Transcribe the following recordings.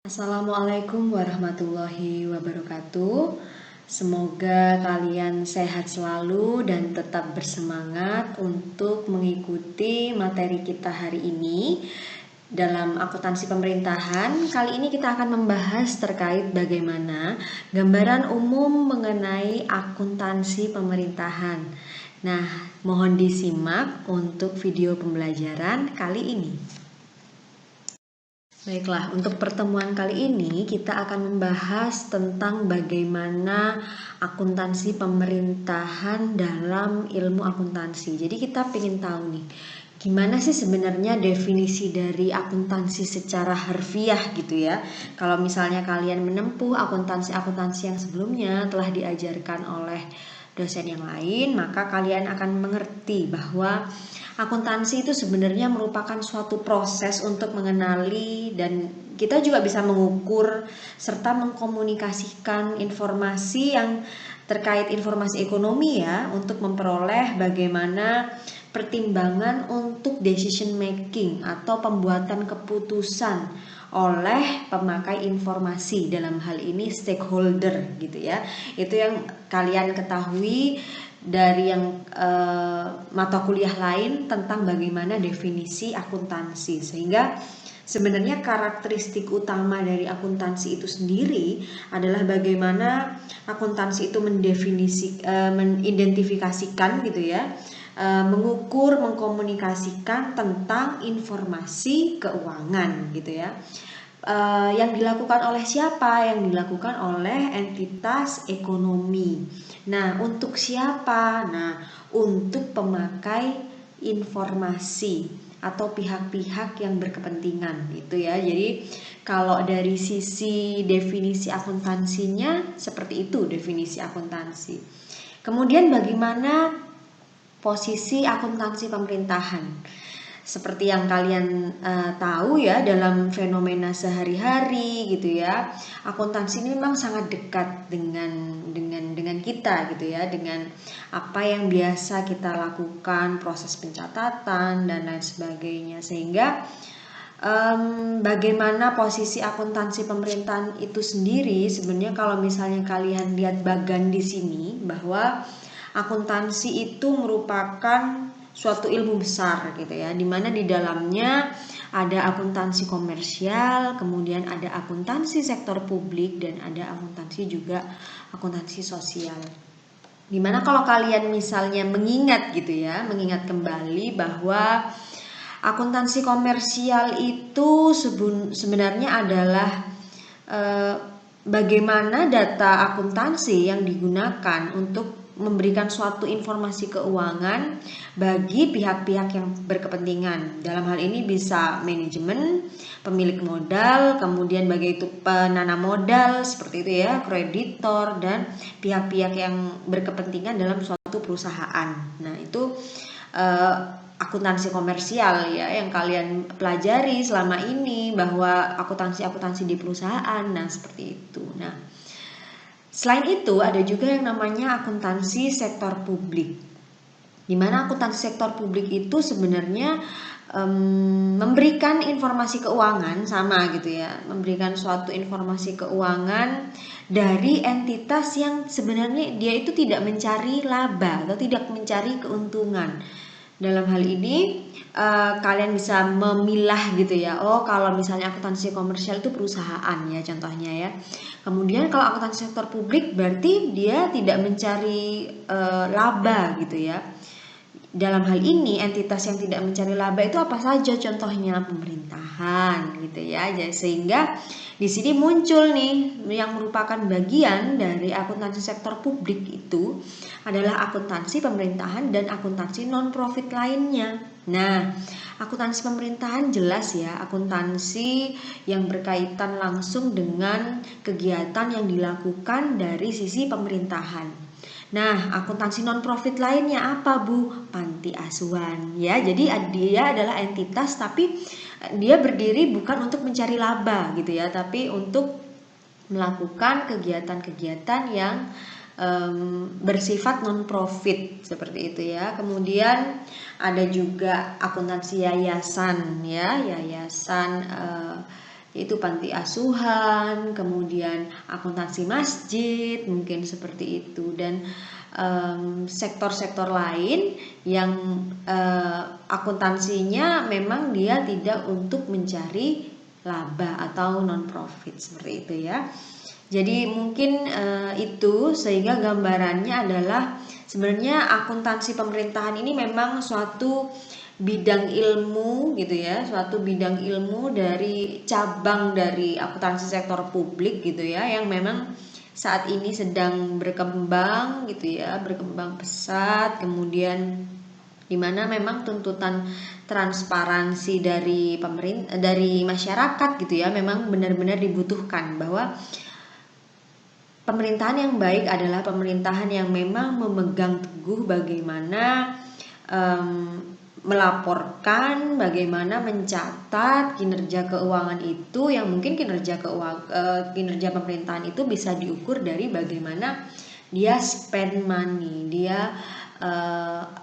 Assalamualaikum warahmatullahi wabarakatuh. Semoga kalian sehat selalu dan tetap bersemangat untuk mengikuti materi kita hari ini. Dalam akuntansi pemerintahan, kali ini kita akan membahas terkait bagaimana gambaran umum mengenai akuntansi pemerintahan. Nah, mohon disimak untuk video pembelajaran kali ini. Baiklah, untuk pertemuan kali ini kita akan membahas tentang bagaimana akuntansi pemerintahan dalam ilmu akuntansi. Jadi kita ingin tahu nih, gimana sih sebenarnya definisi dari akuntansi secara harfiah gitu ya. Kalau misalnya kalian menempuh akuntansi-akuntansi yang sebelumnya telah diajarkan oleh dosen yang lain, maka kalian akan mengerti bahwa akuntansi itu sebenarnya merupakan suatu proses untuk mengenali dan kita juga bisa mengukur serta mengkomunikasikan informasi yang terkait informasi ekonomi ya, untuk memperoleh bagaimana pertimbangan untuk decision making atau pembuatan keputusan oleh pemakai informasi, dalam hal ini stakeholder gitu ya. Itu yang kalian ketahui dari yang mata kuliah lain tentang bagaimana definisi akuntansi, sehingga sebenarnya karakteristik utama dari akuntansi itu sendiri adalah bagaimana akuntansi itu mengidentifikasikan gitu ya, mengukur, mengkomunikasikan tentang informasi keuangan gitu ya. Yang dilakukan oleh siapa? Yang dilakukan oleh entitas ekonomi. Nah, untuk siapa? Nah, untuk pemakai informasi atau pihak-pihak yang berkepentingan gitu ya. Jadi kalau dari sisi definisi akuntansinya seperti itu definisi akuntansi. Kemudian bagaimana posisi akuntansi pemerintahan? Seperti yang kalian tahu ya, dalam fenomena sehari-hari gitu ya, akuntansi ini memang sangat dekat dengan kita gitu ya, dengan apa yang biasa kita lakukan, proses pencatatan dan lain sebagainya, sehingga bagaimana posisi akuntansi pemerintahan itu sendiri. Sebenarnya kalau misalnya kalian lihat bagan di sini, bahwa akuntansi itu merupakan suatu ilmu besar gitu ya, dimana di dalamnya ada akuntansi komersial, kemudian ada akuntansi sektor publik, dan ada akuntansi juga akuntansi sosial. Dimana kalau kalian misalnya mengingat gitu ya, mengingat kembali bahwa akuntansi komersial itu sebenarnya adalah bagaimana data akuntansi yang digunakan untuk memberikan suatu informasi keuangan bagi pihak-pihak yang berkepentingan. Dalam hal ini bisa manajemen, pemilik modal, kemudian bagi itu penanam modal seperti itu ya, kreditor, dan pihak-pihak yang berkepentingan dalam suatu perusahaan. Nah, itu akuntansi komersial ya yang kalian pelajari selama ini, bahwa akuntansi di perusahaan. Nah, seperti itu. Nah, selain itu ada juga yang namanya akuntansi sektor publik, di mana akuntansi sektor publik itu sebenarnya memberikan informasi keuangan, sama gitu ya, memberikan suatu informasi keuangan dari entitas yang sebenarnya dia itu tidak mencari laba atau tidak mencari keuntungan. Dalam hal ini kalian bisa memilah gitu ya. Oh, kalau misalnya akuntansi komersial itu perusahaan ya contohnya ya. Kemudian kalau akuntansi sektor publik berarti dia tidak mencari laba gitu ya. Dalam hal ini entitas yang tidak mencari laba itu apa saja? Contohnya pemerintahan gitu ya. Jadi sehingga di sini muncul nih yang merupakan bagian dari akuntansi sektor publik itu adalah akuntansi pemerintahan dan akuntansi non-profit lainnya. Nah, akuntansi pemerintahan jelas ya, akuntansi yang berkaitan langsung dengan kegiatan yang dilakukan dari sisi pemerintahan. Nah, akuntansi non-profit lainnya apa, Bu? Panti asuhan ya. Jadi dia adalah entitas tapi dia berdiri bukan untuk mencari laba gitu ya, tapi untuk melakukan kegiatan-kegiatan yang bersifat non-profit seperti itu ya. Kemudian ada juga akuntansi yayasan ya, yayasan yaitu panti asuhan, kemudian akuntansi masjid, mungkin seperti itu, dan sektor-sektor lain yang akuntansinya memang dia tidak untuk mencari laba atau non profit seperti itu ya. Jadi mungkin itu, sehingga gambarannya adalah sebenarnya akuntansi pemerintahan ini memang suatu bidang ilmu gitu ya, suatu bidang ilmu dari cabang dari akuntansi sektor publik gitu ya, yang memang saat ini sedang berkembang gitu ya, berkembang pesat, kemudian dimana memang tuntutan transparansi dari pemerintah, dari masyarakat gitu ya, memang benar-benar dibutuhkan, bahwa pemerintahan yang baik adalah pemerintahan yang memang memegang teguh bagaimana melaporkan, bagaimana mencatat kinerja keuangan itu, yang mungkin kinerja pemerintahan itu bisa diukur dari bagaimana dia spend money, dia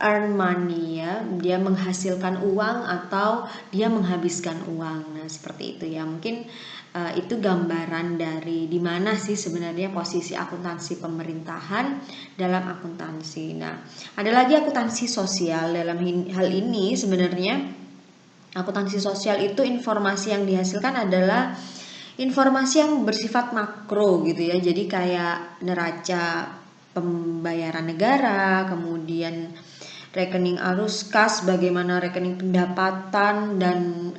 earn money ya, dia menghasilkan uang atau dia menghabiskan uang. Nah, seperti itu ya. Mungkin itu gambaran dari di mana sih sebenarnya posisi akuntansi pemerintahan dalam akuntansi. Nah, ada lagi akuntansi sosial. Dalam hal ini sebenarnya akuntansi sosial itu informasi yang dihasilkan adalah informasi yang bersifat makro gitu ya. Jadi kayak neraca pembayaran negara, kemudian rekening arus kas, bagaimana rekening pendapatan dan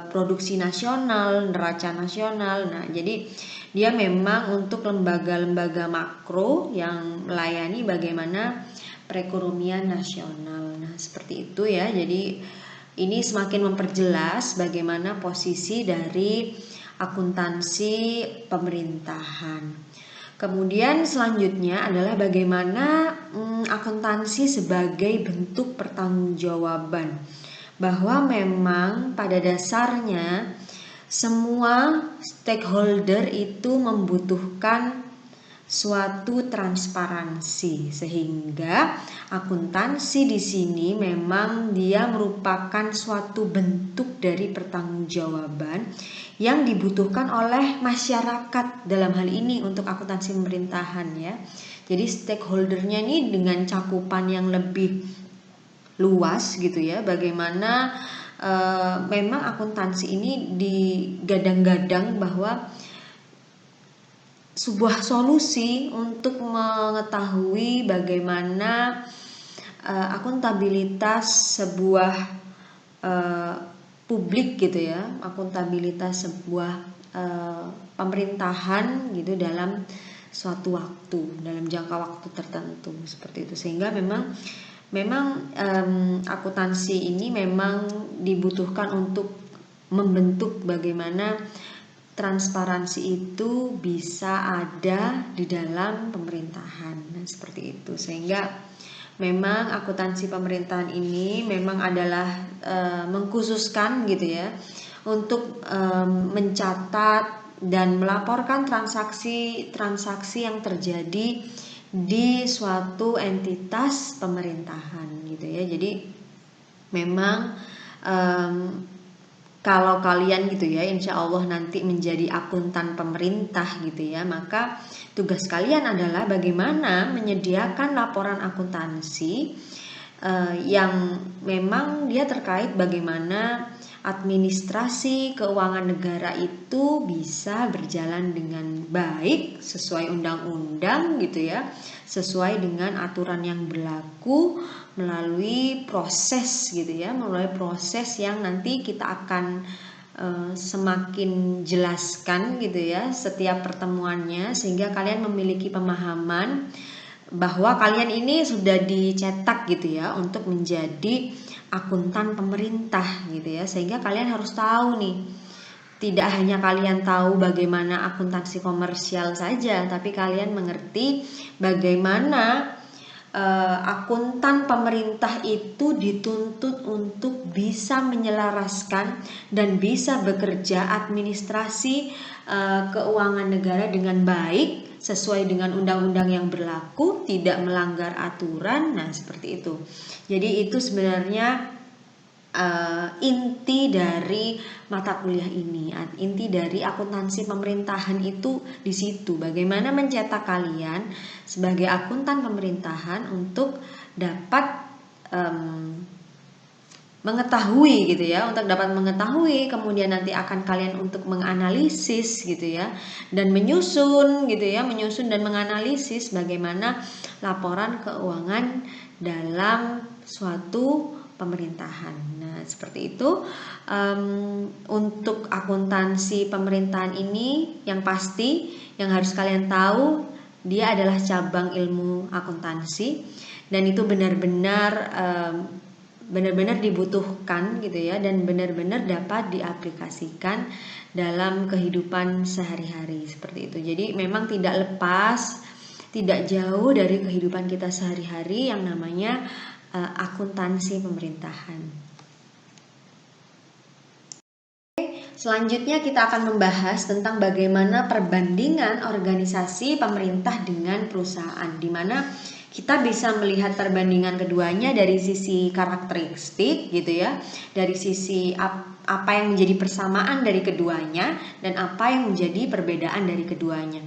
produksi nasional, neraca nasional. Nah, jadi dia memang untuk lembaga-lembaga makro yang melayani bagaimana perekonomian nasional. Nah, seperti itu ya. Jadi ini semakin memperjelas bagaimana posisi dari akuntansi pemerintahan. Kemudian selanjutnya adalah bagaimana akuntansi sebagai bentuk pertanggungjawaban, bahwa memang pada dasarnya semua stakeholder itu membutuhkan suatu transparansi, sehingga akuntansi di sini memang dia merupakan suatu bentuk dari pertanggungjawaban yang dibutuhkan oleh masyarakat dalam hal ini untuk akuntansi pemerintahan ya. Jadi stakeholdernya ini dengan cakupan yang lebih luas gitu ya, bagaimana memang akuntansi ini digadang-gadang bahwa sebuah solusi untuk mengetahui bagaimana akuntabilitas sebuah publik gitu ya, akuntabilitas sebuah pemerintahan gitu dalam suatu waktu, dalam jangka waktu tertentu seperti itu. Sehingga memang akuntansi ini memang dibutuhkan untuk membentuk bagaimana transparansi itu bisa ada di dalam pemerintahan. Nah, seperti itu. Sehingga memang akuntansi pemerintahan ini memang adalah mengkhususkan gitu ya untuk mencatat dan melaporkan transaksi yang terjadi di suatu entitas pemerintahan gitu ya. Jadi memang kalau kalian gitu ya, insya Allah nanti menjadi akuntan pemerintah gitu ya, maka tugas kalian adalah bagaimana menyediakan laporan akuntansi yang memang dia terkait bagaimana administrasi keuangan negara itu bisa berjalan dengan baik sesuai undang-undang gitu ya, sesuai dengan aturan yang berlaku, melalui proses gitu ya, melalui proses yang nanti kita akan semakin jelaskan gitu ya setiap pertemuannya, sehingga kalian memiliki pemahaman bahwa kalian ini sudah dicetak gitu ya untuk menjadi akuntan pemerintah gitu ya, sehingga kalian harus tahu nih, tidak hanya kalian tahu bagaimana akuntansi komersial saja, tapi kalian mengerti bagaimana akuntan pemerintah itu dituntut untuk bisa menyelaraskan dan bisa bekerja administrasi keuangan negara dengan baik sesuai dengan undang-undang yang berlaku, tidak melanggar aturan. Nah, seperti itu. Jadi itu sebenarnya inti dari mata kuliah ini, inti dari akuntansi pemerintahan itu di situ. Bagaimana mencetak kalian sebagai akuntan pemerintahan untuk dapat mengetahui gitu ya, untuk dapat mengetahui, kemudian nanti akan kalian untuk menganalisis gitu ya, dan menyusun gitu ya, menyusun dan menganalisis bagaimana laporan keuangan dalam suatu pemerintahan. Nah seperti itu. Untuk akuntansi pemerintahan ini yang pasti yang harus kalian tahu, dia adalah cabang ilmu akuntansi dan itu benar-benar dibutuhkan gitu ya, dan benar-benar dapat diaplikasikan dalam kehidupan sehari-hari seperti itu. Jadi memang tidak lepas, tidak jauh dari kehidupan kita sehari-hari yang namanya akuntansi pemerintahan. Selanjutnya kita akan membahas tentang bagaimana perbandingan organisasi pemerintah dengan perusahaan, di mana kita bisa melihat perbandingan keduanya dari sisi karakteristik gitu ya, dari sisi apa yang menjadi persamaan dari keduanya dan apa yang menjadi perbedaan dari keduanya.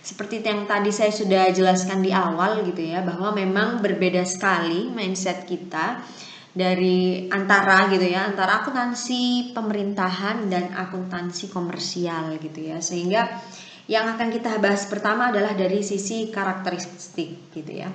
Seperti yang tadi saya sudah jelaskan di awal gitu ya, bahwa memang berbeda sekali mindset kita dari antara akuntansi pemerintahan dan akuntansi komersial gitu ya, sehingga yang akan kita bahas pertama adalah dari sisi karakteristik gitu ya.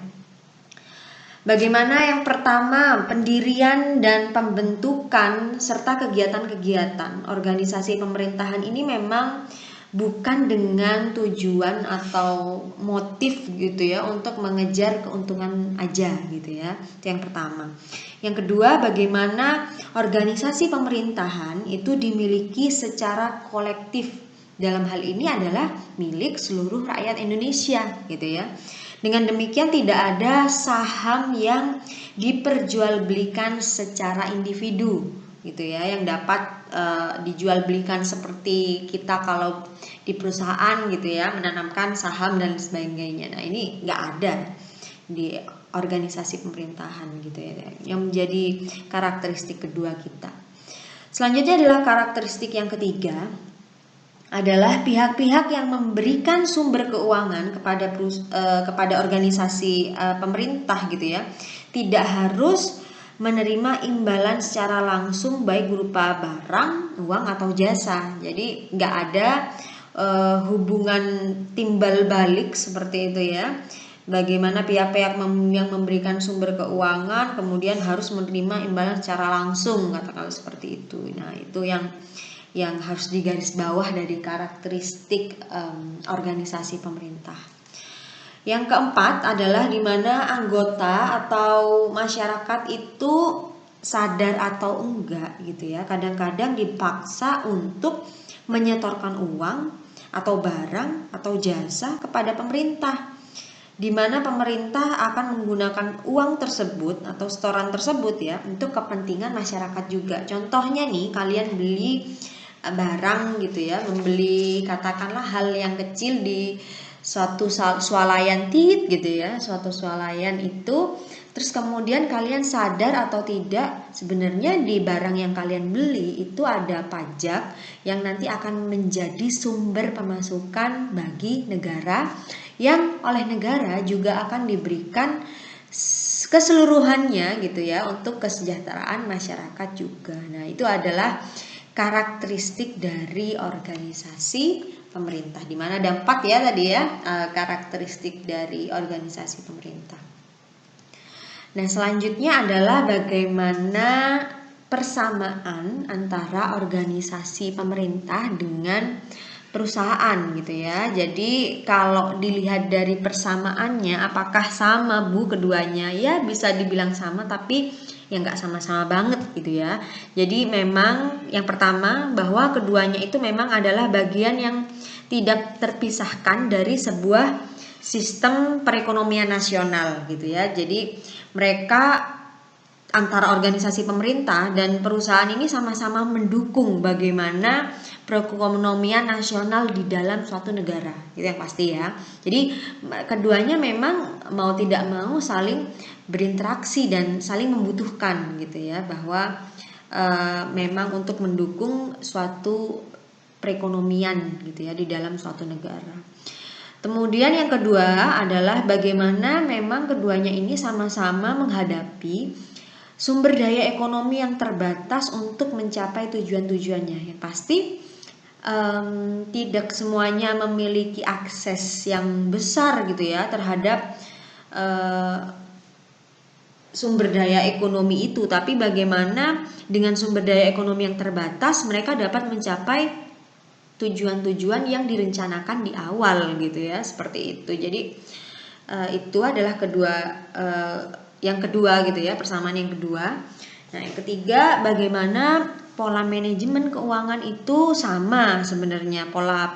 Bagaimana yang pertama, pendirian dan pembentukan serta kegiatan-kegiatan organisasi pemerintahan ini memang bukan dengan tujuan atau motif gitu ya untuk mengejar keuntungan aja gitu ya. Itu yang pertama. Yang kedua, bagaimana organisasi pemerintahan itu dimiliki secara kolektif. Dalam hal ini adalah milik seluruh rakyat Indonesia gitu ya. Dengan demikian tidak ada saham yang diperjualbelikan secara individu gitu ya, yang dapat dijual belikan seperti kita kalau di perusahaan gitu ya, menanamkan saham dan sebagainya. Nah ini nggak ada di organisasi pemerintahan gitu ya, yang menjadi karakteristik kedua kita. Selanjutnya adalah karakteristik yang ketiga, adalah pihak-pihak yang memberikan sumber keuangan kepada organisasi pemerintah gitu ya, tidak harus menerima imbalan secara langsung baik berupa barang, uang atau jasa. Jadi nggak ada hubungan timbal balik seperti itu ya. Bagaimana pihak-pihak yang memberikan sumber keuangan kemudian harus menerima imbalan secara langsung, katakanlah seperti itu. Nah itu yang harus digarisbawah dari karakteristik organisasi pemerintah. Yang keempat adalah di mana anggota atau masyarakat itu sadar atau enggak gitu ya, kadang-kadang dipaksa untuk menyetorkan uang atau barang atau jasa kepada pemerintah, di mana pemerintah akan menggunakan uang tersebut atau setoran tersebut ya untuk kepentingan masyarakat juga. Contohnya nih, kalian beli barang gitu ya, membeli katakanlah hal yang kecil di suatu swalayan gitu ya, suatu swalayan itu, terus kemudian kalian sadar atau tidak sebenarnya di barang yang kalian beli itu ada pajak yang nanti akan menjadi sumber pemasukan bagi negara, yang oleh negara juga akan diberikan keseluruhannya gitu ya untuk kesejahteraan masyarakat juga. Nah itu adalah karakteristik dari organisasi pemerintah, di mana ada 4 ya tadi ya, karakteristik dari organisasi pemerintah. Nah selanjutnya adalah bagaimana persamaan antara organisasi pemerintah dengan perusahaan gitu ya. Jadi kalau dilihat dari persamaannya, apakah sama Bu keduanya? Ya bisa dibilang sama, tapi ya nggak sama-sama banget gitu ya. Jadi memang yang pertama bahwa keduanya itu memang adalah bagian yang tidak terpisahkan dari sebuah sistem perekonomian nasional gitu ya. Jadi mereka antara organisasi pemerintah dan perusahaan ini sama-sama mendukung bagaimana perekonomian nasional di dalam suatu negara, itu yang pasti ya. Jadi keduanya memang mau tidak mau saling berinteraksi dan saling membutuhkan gitu ya, bahwa memang untuk mendukung suatu perekonomian gitu ya di dalam suatu negara. Kemudian yang kedua adalah bagaimana memang keduanya ini sama-sama menghadapi sumber daya ekonomi yang terbatas untuk mencapai tujuan-tujuannya. Yang pasti tidak semuanya memiliki akses yang besar gitu ya terhadap sumber daya ekonomi itu, tapi bagaimana dengan sumber daya ekonomi yang terbatas mereka dapat mencapai tujuan-tujuan yang direncanakan di awal gitu ya, seperti itu. Jadi itu adalah yang kedua gitu ya, persamaan yang kedua. Nah, yang ketiga, bagaimana pola manajemen keuangan itu sama sebenarnya, pola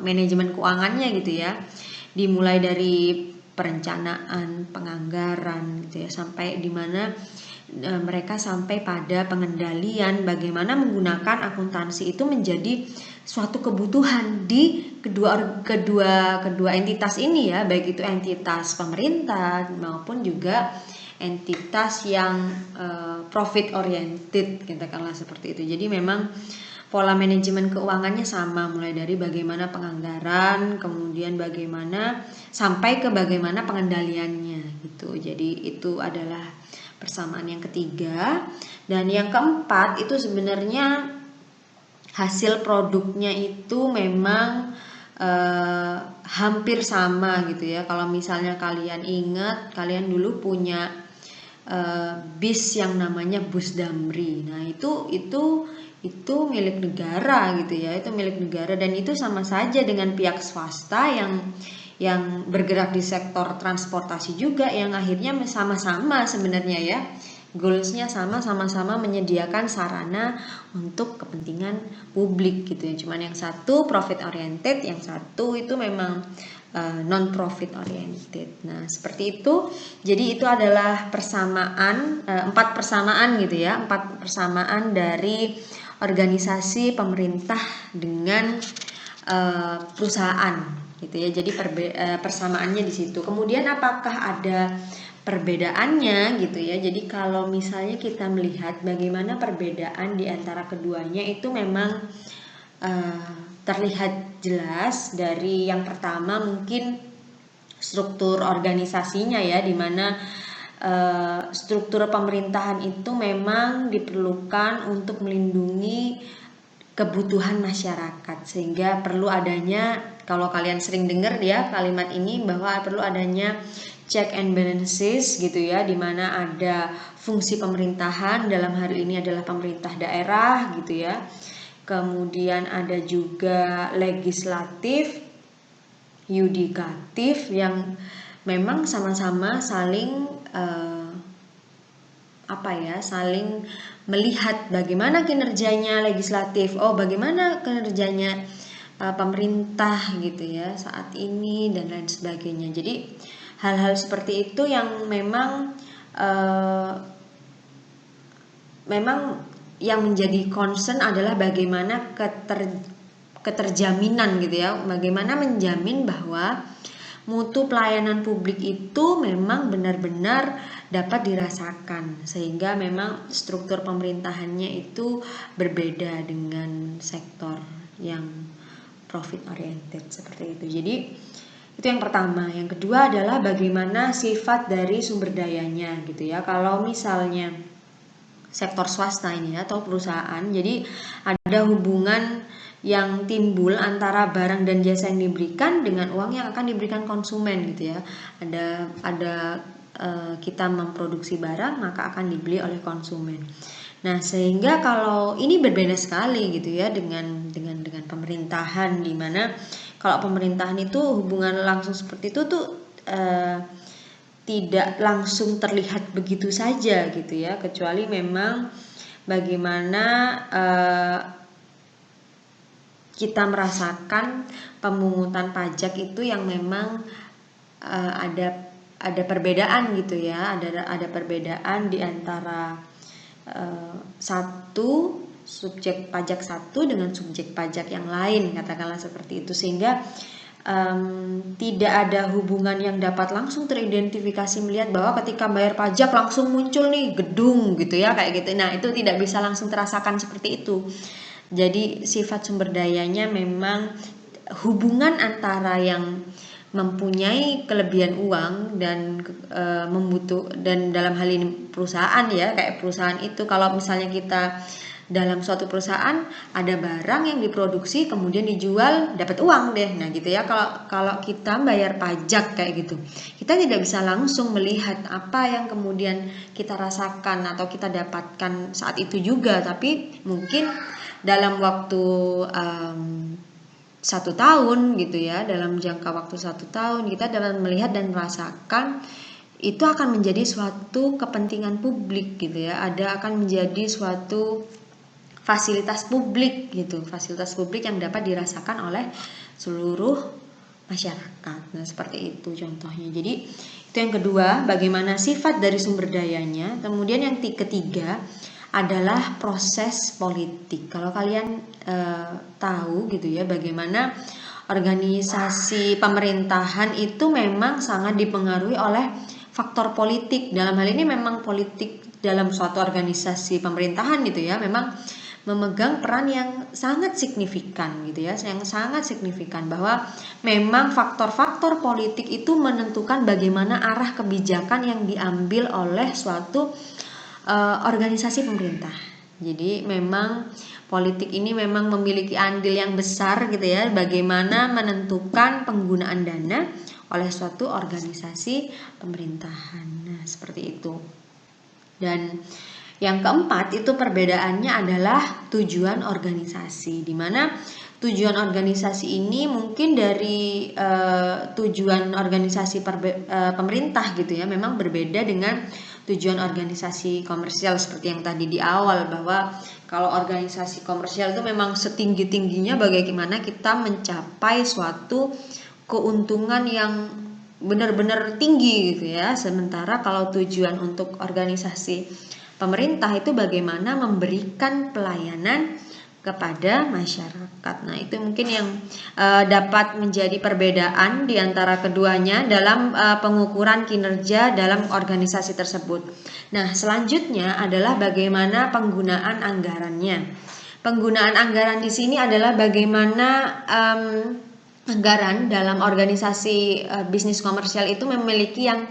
manajemen keuangannya gitu ya. Dimulai dari perencanaan, penganggaran gitu ya, sampai di mana mereka sampai pada pengendalian bagaimana menggunakan akuntansi itu menjadi suatu kebutuhan di kedua entitas ini ya, baik itu entitas pemerintah maupun juga entitas yang profit oriented, katakanlah seperti itu. Jadi memang pola manajemen keuangannya sama, mulai dari bagaimana penganggaran, kemudian bagaimana sampai ke bagaimana pengendaliannya gitu. Jadi itu adalah persamaan yang ketiga. Dan yang keempat itu sebenarnya hasil produknya itu memang hampir sama gitu ya. Kalau misalnya kalian ingat, kalian dulu punya bis yang namanya bus Damri. Nah, itu milik negara gitu ya. Itu milik negara dan itu sama saja dengan pihak swasta yang bergerak di sektor transportasi juga, yang akhirnya sama-sama sebenarnya ya. Goalsnya sama-sama menyediakan sarana untuk kepentingan publik gitu ya. Cuman yang satu profit oriented, yang satu itu memang non profit oriented. Nah, seperti itu. Jadi itu adalah persamaan, 4 persamaan gitu ya, 4 persamaan dari organisasi pemerintah dengan perusahaan gitu ya. Jadi persamaannya di situ. Kemudian apakah ada perbedaannya gitu ya. Jadi kalau misalnya kita melihat bagaimana perbedaan di antara keduanya, itu memang terlihat jelas dari yang pertama mungkin struktur organisasinya ya, dimana struktur pemerintahan itu memang diperlukan untuk melindungi kebutuhan masyarakat, sehingga perlu adanya, kalau kalian sering dengar ya kalimat ini, bahwa perlu adanya check and balances gitu ya, dimana ada fungsi pemerintahan, dalam hal ini adalah pemerintah daerah gitu ya. Kemudian ada juga legislatif, yudikatif, yang memang sama-sama saling saling melihat bagaimana kinerjanya legislatif, bagaimana kinerjanya pemerintah gitu ya saat ini dan lain sebagainya. Jadi hal-hal seperti itu yang memang yang menjadi concern adalah bagaimana keterjaminan gitu ya, bagaimana menjamin bahwa mutu pelayanan publik itu memang benar-benar dapat dirasakan, sehingga memang struktur pemerintahannya itu berbeda dengan sektor yang profit oriented seperti itu. Jadi itu yang pertama. Yang kedua adalah bagaimana sifat dari sumber dayanya gitu ya. Kalau misalnya sektor swasta ini atau perusahaan, jadi ada hubungan yang timbul antara barang dan jasa yang diberikan dengan uang yang akan diberikan konsumen gitu ya. Ada kita memproduksi barang maka akan dibeli oleh konsumen. Nah, sehingga kalau ini berbeda sekali gitu ya dengan pemerintahan, di mana kalau pemerintahan itu hubungan langsung seperti itu tuh tidak langsung terlihat begitu saja gitu ya, kecuali memang bagaimana kita merasakan pemungutan pajak itu yang memang ada perbedaan gitu ya, ada perbedaan di antara satu subjek pajak satu dengan subjek pajak yang lain, katakanlah seperti itu, sehingga tidak ada hubungan yang dapat langsung teridentifikasi melihat bahwa ketika bayar pajak langsung muncul nih gedung gitu ya kayak gitu. Nah itu tidak bisa langsung terasakan seperti itu. Jadi sifat sumber dayanya memang hubungan antara yang mempunyai kelebihan uang dan dan dalam hal ini perusahaan ya, kayak perusahaan itu kalau misalnya kita dalam suatu perusahaan ada barang yang diproduksi kemudian dijual dapat uang deh. Nah gitu ya, kalau kita bayar pajak kayak gitu, kita tidak bisa langsung melihat apa yang kemudian kita rasakan atau kita dapatkan saat itu juga, tapi mungkin dalam waktu 1 tahun gitu ya, dalam jangka waktu 1 tahun kita dapat melihat dan merasakan itu akan menjadi suatu kepentingan publik gitu ya, akan menjadi suatu fasilitas publik gitu, fasilitas publik yang dapat dirasakan oleh seluruh masyarakat. Nah seperti itu contohnya. Jadi itu yang kedua, bagaimana sifat dari sumber dayanya. Kemudian yang ketiga adalah proses politik. Kalau kalian tahu gitu ya, bagaimana organisasi pemerintahan itu memang sangat dipengaruhi oleh faktor politik. Dalam hal ini memang politik dalam suatu organisasi pemerintahan gitu ya, memang memegang peran yang sangat signifikan gitu ya, yang sangat signifikan, bahwa memang faktor-faktor politik itu menentukan bagaimana arah kebijakan yang diambil oleh suatu organisasi pemerintah. Jadi memang politik ini memang memiliki andil yang besar gitu ya, bagaimana menentukan penggunaan dana oleh suatu organisasi pemerintahan. Nah seperti itu. Dan yang keempat itu perbedaannya adalah tujuan organisasi, di mana tujuan organisasi ini mungkin dari tujuan organisasi pemerintah gitu ya, memang berbeda dengan tujuan organisasi komersial seperti yang tadi di awal, bahwa kalau organisasi komersial itu memang setinggi-tingginya bagaimana kita mencapai suatu keuntungan yang benar-benar tinggi gitu ya. Sementara kalau tujuan untuk organisasi pemerintah itu bagaimana memberikan pelayanan kepada masyarakat. Nah, itu mungkin yang dapat menjadi perbedaan di antara keduanya dalam pengukuran kinerja dalam organisasi tersebut. Nah, selanjutnya adalah bagaimana penggunaan anggarannya. Penggunaan anggaran di sini adalah bagaimana anggaran dalam organisasi bisnis komersial itu memiliki yang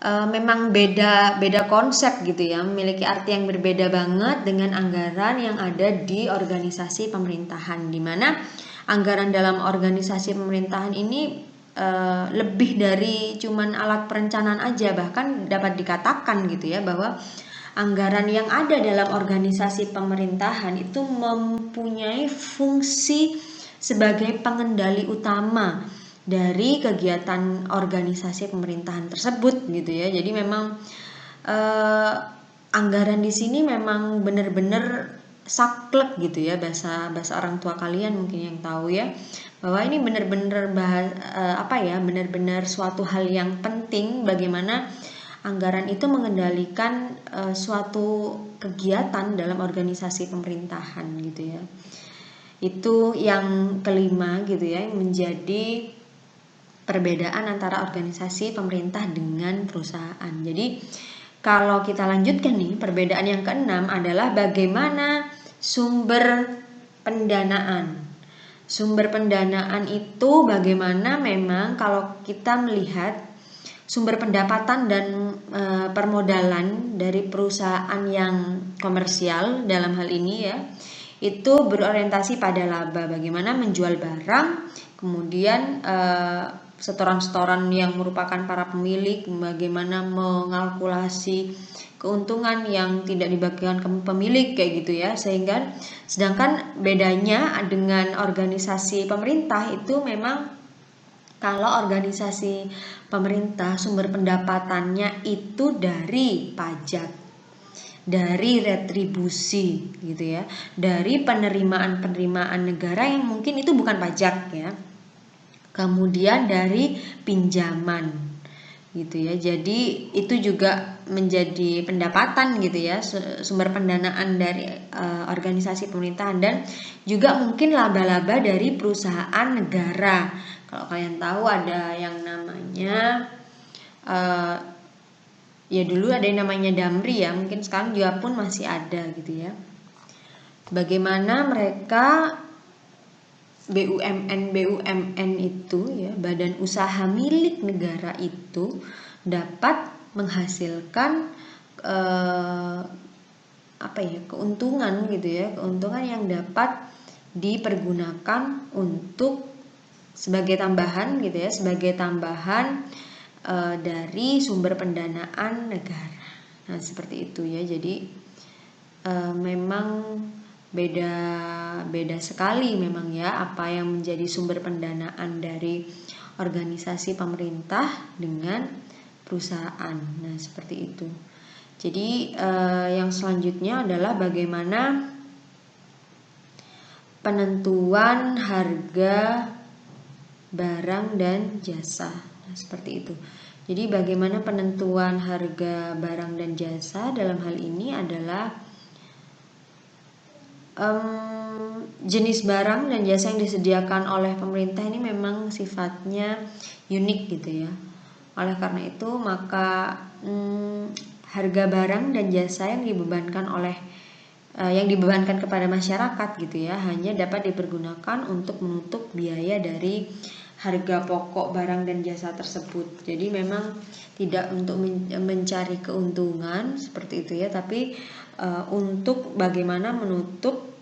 memang beda konsep gitu ya, memiliki arti yang berbeda banget dengan anggaran yang ada di organisasi pemerintahan, di mana anggaran dalam organisasi pemerintahan ini lebih dari cuman alat perencanaan aja, bahkan dapat dikatakan gitu ya bahwa anggaran yang ada dalam organisasi pemerintahan itu mempunyai fungsi sebagai pengendali utama dari kegiatan organisasi pemerintahan tersebut gitu ya. Jadi memang anggaran di sini memang benar-benar saklek gitu ya, bahasa orang tua kalian mungkin yang tahu ya, bahwa ini benar-benar benar-benar suatu hal yang penting, bagaimana anggaran itu mengendalikan suatu kegiatan dalam organisasi pemerintahan gitu ya. Itu yang kelima gitu ya, yang menjadi perbedaan antara organisasi pemerintah dengan perusahaan. Jadi kalau kita lanjutkan nih, perbedaan yang keenam adalah bagaimana sumber pendanaan. Sumber pendanaan itu bagaimana memang kalau kita melihat sumber pendapatan dan permodalan dari perusahaan yang komersial dalam hal ini ya, itu berorientasi pada laba, bagaimana menjual barang, kemudian setoran-setoran yang merupakan para pemilik, bagaimana mengalkulasi keuntungan yang tidak dibagikan ke pemilik kayak gitu ya. Sedangkan bedanya dengan organisasi pemerintah itu memang kalau organisasi pemerintah sumber pendapatannya itu dari pajak, dari retribusi gitu ya, dari penerimaan negara yang mungkin itu bukan pajak ya, kemudian dari pinjaman, gitu ya. Jadi itu juga menjadi pendapatan gitu ya, sumber pendanaan dari organisasi pemerintahan, dan juga mungkin laba-laba dari perusahaan negara. Kalau kalian tahu ada yang namanya ya dulu ada yang namanya Damri ya, mungkin sekarang juga pun masih ada gitu ya. Bagaimana mereka BUMN itu ya, badan usaha milik negara itu dapat menghasilkan keuntungan gitu ya, keuntungan yang dapat dipergunakan untuk sebagai tambahan gitu ya, sebagai tambahan dari sumber pendanaan negara. Nah, seperti itu ya. Jadi memang beda sekali memang ya apa yang menjadi sumber pendanaan dari organisasi pemerintah dengan perusahaan. Nah, seperti itu. Jadi yang selanjutnya adalah bagaimana penentuan harga barang dan jasa. Nah, seperti itu. Jadi bagaimana penentuan harga barang dan jasa dalam hal ini adalah jenis barang dan jasa yang disediakan oleh pemerintah ini memang sifatnya unik gitu ya. Oleh karena itu maka harga barang dan jasa yang dibebankan kepada masyarakat gitu ya hanya dapat dipergunakan untuk menutup biaya dari harga pokok barang dan jasa tersebut. Jadi memang tidak untuk mencari keuntungan seperti itu ya, tapi untuk bagaimana menutup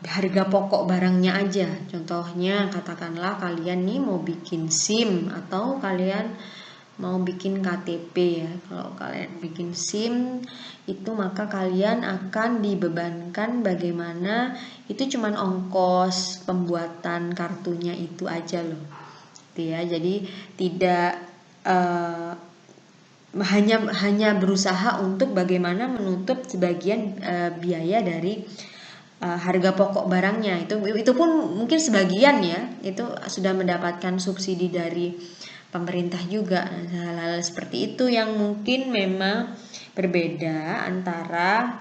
harga pokok barangnya aja. Contohnya katakanlah kalian nih mau bikin SIM atau kalian mau bikin KTP ya. Kalau kalian bikin SIM itu maka kalian akan dibebankan bagaimana itu cuman ongkos pembuatan kartunya itu aja loh. Gitu ya. Jadi tidak hanya berusaha untuk bagaimana menutup sebagian biaya dari harga pokok barangnya. Itu pun mungkin sebagian ya, itu sudah mendapatkan subsidi dari pemerintah juga. Nah, hal-hal seperti itu yang mungkin memang berbeda antara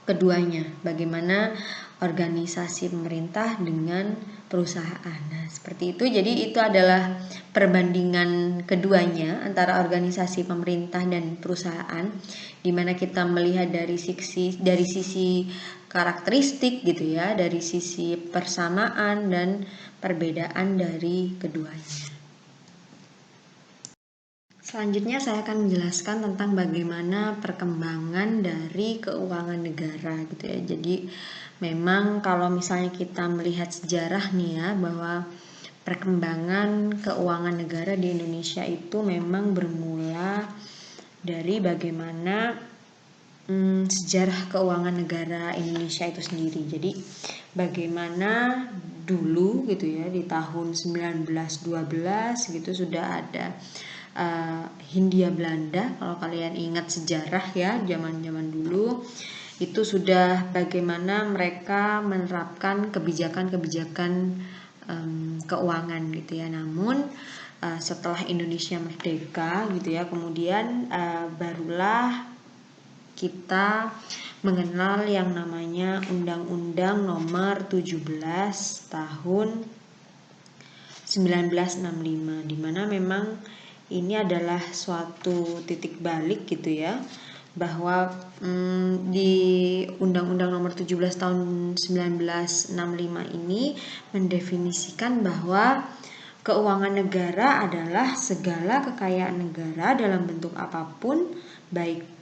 keduanya. Bagaimana organisasi pemerintah dengan perusahaan. Nah, seperti itu. Jadi itu adalah perbandingan keduanya antara organisasi pemerintah dan perusahaan, di mana kita melihat dari sisi karakteristik gitu ya, dari sisi persamaan dan perbedaan dari keduanya. Selanjutnya saya akan menjelaskan tentang bagaimana perkembangan dari keuangan negara gitu ya. Jadi memang kalau misalnya kita melihat sejarah nih ya, bahwa perkembangan keuangan negara di Indonesia itu memang bermula dari bagaimana sejarah keuangan negara Indonesia itu sendiri. Jadi bagaimana dulu gitu ya, di tahun 1912 gitu sudah ada Hindia Belanda. Kalau kalian ingat sejarah ya, zaman-zaman dulu itu sudah bagaimana mereka menerapkan kebijakan-kebijakan keuangan gitu ya. Namun setelah Indonesia merdeka gitu ya, kemudian barulah kita mengenal yang namanya Undang-Undang Nomor 17 Tahun 1965, di mana memang ini adalah suatu titik balik gitu ya, bahwa di Undang-Undang Nomor 17 Tahun 1965 ini mendefinisikan bahwa keuangan negara adalah segala kekayaan negara dalam bentuk apapun, baik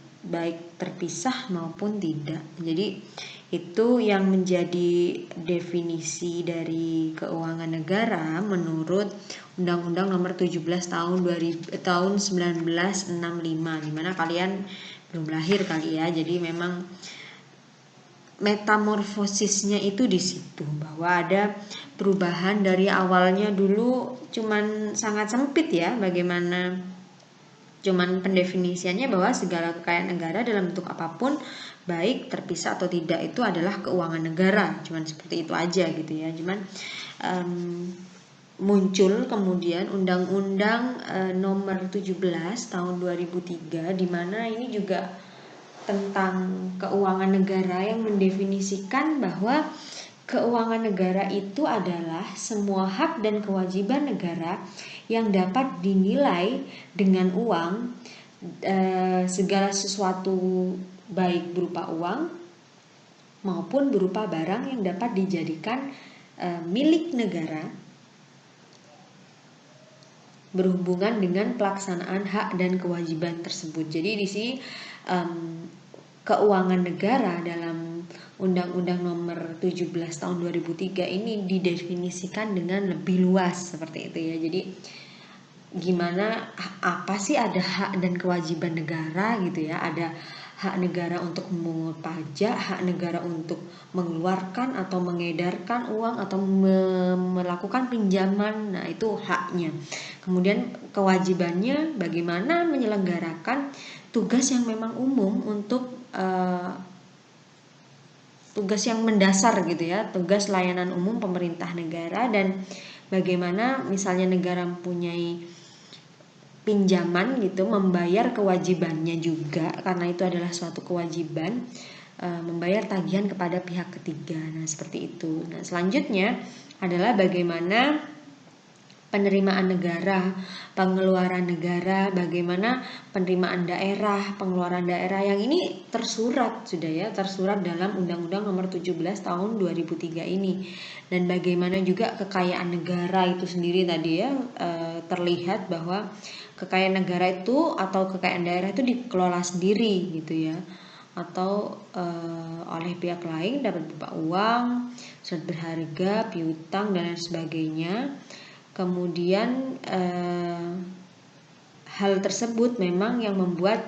terpisah maupun tidak. Jadi itu yang menjadi definisi dari keuangan negara menurut Undang-Undang Nomor 17 tahun 1965, di mana kalian belum lahir kali ya. Jadi memang metamorfosisnya itu di situ, bahwa ada perubahan dari awalnya dulu cuman sangat sempit ya, bagaimana cuman pendefinisiannya bahwa segala kekayaan negara dalam bentuk apapun, baik terpisah atau tidak, itu adalah keuangan negara. Cuman seperti itu aja gitu ya. Cuman muncul kemudian Undang-Undang Nomor 17 Tahun 2003, di mana ini juga tentang keuangan negara yang mendefinisikan bahwa keuangan negara itu adalah semua hak dan kewajiban negara yang dapat dinilai dengan uang, segala sesuatu baik berupa uang maupun berupa barang yang dapat dijadikan milik negara berhubungan dengan pelaksanaan hak dan kewajiban tersebut. Jadi di sini keuangan negara dalam Undang-Undang Nomor 17 Tahun 2003 ini didefinisikan dengan lebih luas seperti itu ya. Jadi gimana, apa sih ada hak dan kewajiban negara gitu ya. Ada hak negara untuk memungut pajak, hak negara untuk mengeluarkan atau mengedarkan uang atau melakukan pinjaman. Nah, itu haknya. Kemudian kewajibannya bagaimana menyelenggarakan tugas yang memang umum untuk tugas yang mendasar gitu ya, tugas layanan umum pemerintah negara, dan bagaimana misalnya negara mempunyai pinjaman gitu, membayar kewajibannya juga karena itu adalah suatu kewajiban, membayar tagihan kepada pihak ketiga. Nah, seperti itu. Nah, selanjutnya adalah bagaimana penerimaan negara, pengeluaran negara, bagaimana penerimaan daerah, pengeluaran daerah, yang ini tersurat sudah ya, tersurat dalam Undang-Undang Nomor 17 Tahun 2003 ini. Dan bagaimana juga kekayaan negara itu sendiri tadi ya, terlihat bahwa kekayaan negara itu atau kekayaan daerah itu dikelola sendiri gitu ya, atau oleh pihak lain, dapat berupa uang, surat berharga, piutang dan lain sebagainya. Kemudian hal tersebut memang yang membuat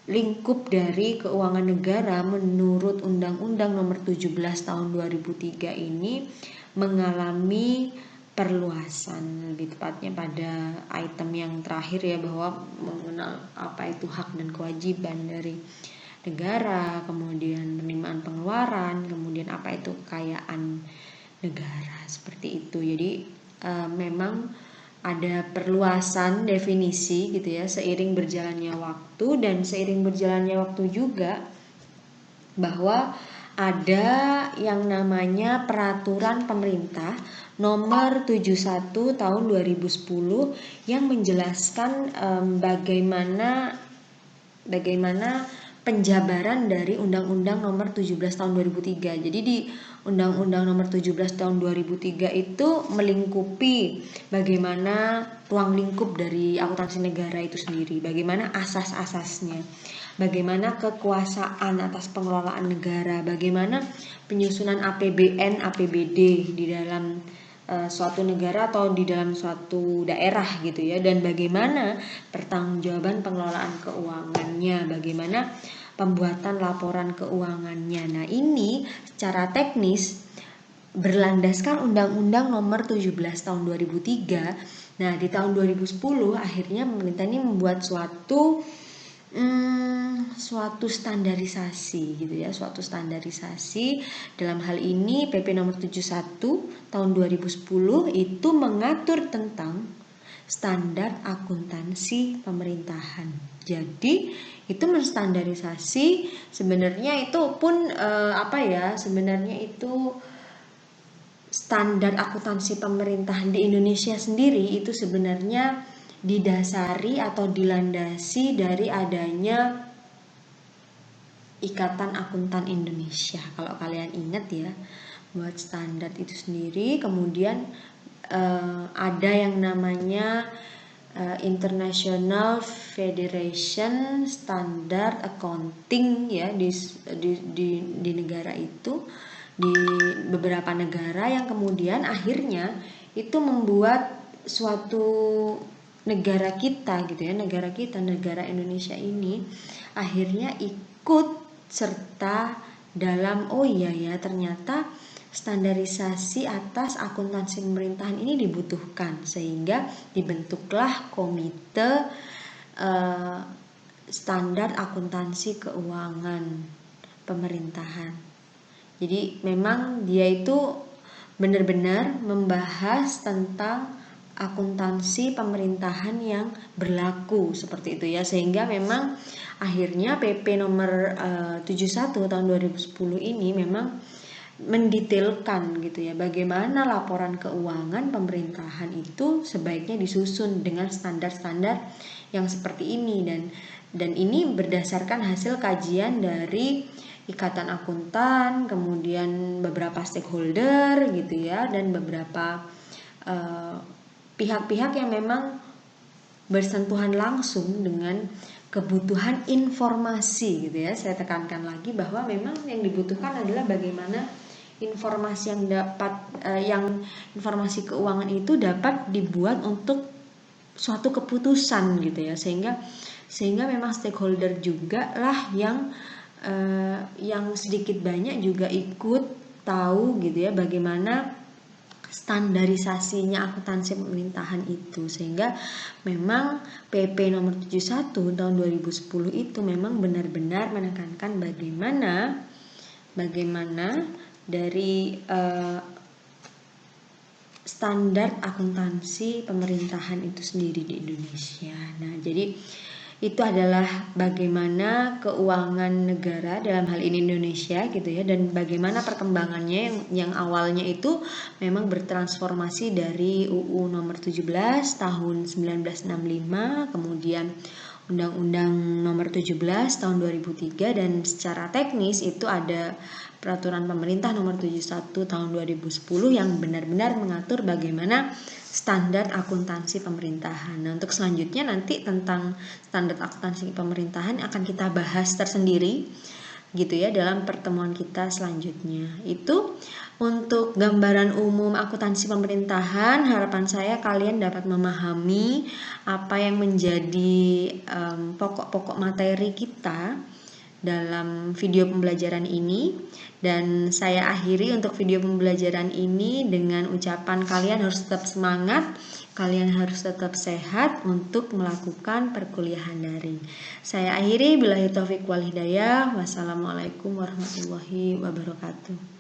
lingkup dari keuangan negara menurut Undang-Undang Nomor 17 Tahun 2003 ini mengalami perluasan, lebih tepatnya pada item yang terakhir ya, bahwa mengenal apa itu hak dan kewajiban dari negara, kemudian penerimaan pengeluaran, kemudian apa itu kekayaan negara, seperti itu. Jadi memang ada perluasan definisi gitu ya seiring berjalannya waktu, dan seiring berjalannya waktu juga bahwa ada yang namanya peraturan pemerintah nomor 71 tahun 2010 yang menjelaskan bagaimana penjabaran dari Undang-Undang Nomor 17 Tahun 2003. Jadi di Undang-Undang Nomor 17 Tahun 2003 itu melingkupi bagaimana ruang lingkup dari akuntansi negara itu sendiri, bagaimana asas-asasnya, bagaimana kekuasaan atas pengelolaan negara, bagaimana penyusunan APBN, APBD di dalam suatu negara atau di dalam suatu daerah gitu ya, dan bagaimana pertanggungjawaban pengelolaan keuangannya, bagaimana pembuatan laporan keuangannya. Nah, ini secara teknis berlandaskan Undang-Undang Nomor 17 Tahun 2003. Nah, di tahun 2010 akhirnya pemerintah ini membuat suatu standarisasi gitu ya, suatu standarisasi. Dalam hal ini PP nomor 71 tahun 2010 itu mengatur tentang standar akuntansi pemerintahan. Jadi itu menstandarisasi, sebenarnya itu pun sebenarnya itu standar akuntansi pemerintahan di Indonesia sendiri itu sebenarnya didasari atau dilandasi dari adanya Ikatan Akuntan Indonesia. Kalau kalian ingat ya, buat standar itu sendiri. Kemudian ada yang namanya International Federation Standard Accounting ya, di negara itu, di beberapa negara, yang kemudian akhirnya itu membuat suatu negara kita gitu ya, negara Indonesia ini akhirnya ikut serta dalam ternyata standarisasi atas akuntansi pemerintahan ini dibutuhkan, sehingga dibentuklah komite standar akuntansi keuangan pemerintahan. Jadi memang dia itu benar-benar membahas tentang akuntansi pemerintahan yang berlaku seperti itu ya, sehingga memang akhirnya PP nomor 71 tahun 2010 ini memang mendetailkan gitu ya, bagaimana laporan keuangan pemerintahan itu sebaiknya disusun dengan standar-standar yang seperti ini, dan ini berdasarkan hasil kajian dari Ikatan Akuntan, kemudian beberapa stakeholder gitu ya, dan beberapa pihak-pihak yang memang bersentuhan langsung dengan kebutuhan informasi gitu ya. Saya tekankan lagi bahwa memang yang dibutuhkan adalah bagaimana informasi yang dapat informasi keuangan itu dapat dibuat untuk suatu keputusan gitu ya, sehingga memang stakeholder juga lah yang sedikit banyak juga ikut tahu gitu ya bagaimana standarisasinya akuntansi pemerintahan itu, sehingga memang PP nomor 71 tahun 2010 itu memang benar-benar menekankan bagaimana dari standar akuntansi pemerintahan itu sendiri di Indonesia. Nah, jadi itu adalah bagaimana keuangan negara dalam hal ini Indonesia gitu ya, dan bagaimana perkembangannya yang awalnya itu memang bertransformasi dari UU nomor 17 tahun 1965, kemudian Undang-Undang nomor 17 tahun 2003, dan secara teknis itu ada Peraturan Pemerintah nomor 71 tahun 2010 yang benar-benar mengatur bagaimana standar akuntansi pemerintahan. Nah, untuk selanjutnya nanti tentang standar akuntansi pemerintahan akan kita bahas tersendiri gitu ya dalam pertemuan kita selanjutnya. Itu untuk gambaran umum akuntansi pemerintahan. Harapan saya kalian dapat memahami apa yang menjadi pokok-pokok materi kita dalam video pembelajaran ini, dan saya akhiri untuk video pembelajaran ini dengan ucapan kalian harus tetap semangat, kalian harus tetap sehat untuk melakukan perkuliahan daring. Saya akhiri, billahi taufiq wal hidayah. Wassalamualaikum warahmatullahi wabarakatuh.